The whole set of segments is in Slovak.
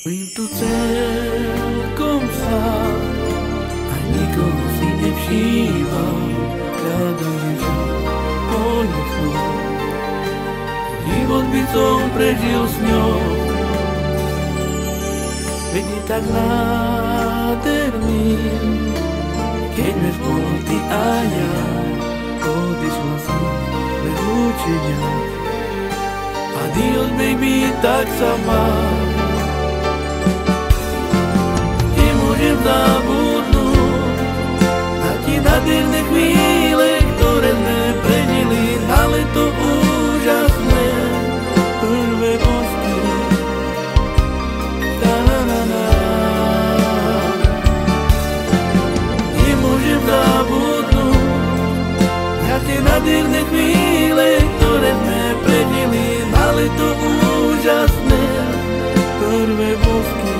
Bym tu celkom sám a nikoho si nevšímal. Hľadám niečo ponechal. Život by som prežil s ňou. Veď je tak nádherný, keď sme spolu ty a ja. Odišla si bez lúčenia. Adios baby, tak sa mám. Nemôžem zabudnúť na tie nádherné chvíle, ktoré sme prežili na leto úžasné. Prvé bosky, ta-na-na-na. Nemôžem zabudnúť na tie nádherné chvíle, ktoré sme prežili na leto úžasné. Prvé bosky,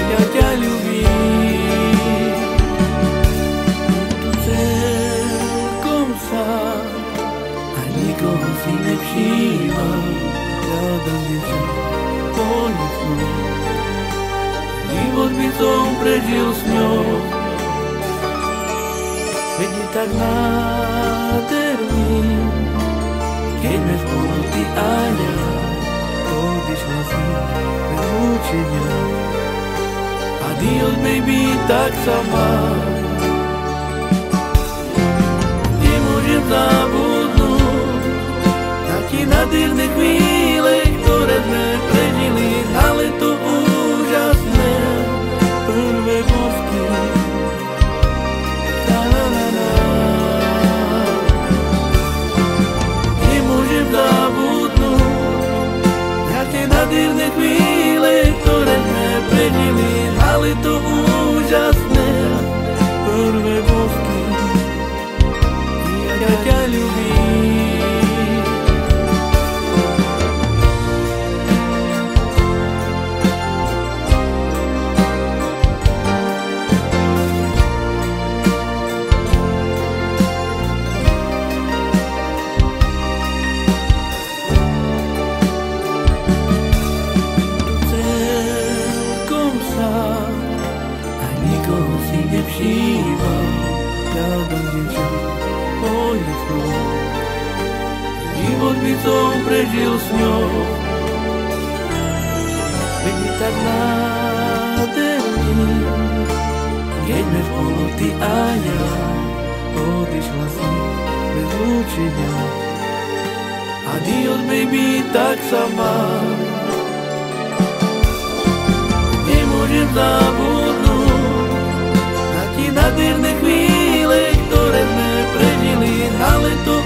ja ťa ľúbim. Tu celkom sám a nikoho si nevšímal. Hľadám niečo ponechal. Život by som prežil s ňou. Veď je tak nádherný, keď sme spolu ty a ja. Odišla si bez lúčenia. Adios baby, tak sa mám. Nemôžem zabudnúť na tie nádherné chvíle, ktoré sme prežili na leto úžasné. Prvé bosky, ta-na-na-na. Nemôžem zabudnúť na tie nádherné chvíle, ktoré sme prežili na leto úžasné. Prvé bosky, ja ťa ľúbim. Nikoho si nevšímal. Hľadám niečo ponechal. Život by som prežil s ňou. Veď je tak nádherný, keď sme spolu ty a ja. Odišla si bez lúčenia. Adios baby, tak sa mám. Nemôžem zabudnúť na tie nádherné chvíle, ktoré sme prežili na leto.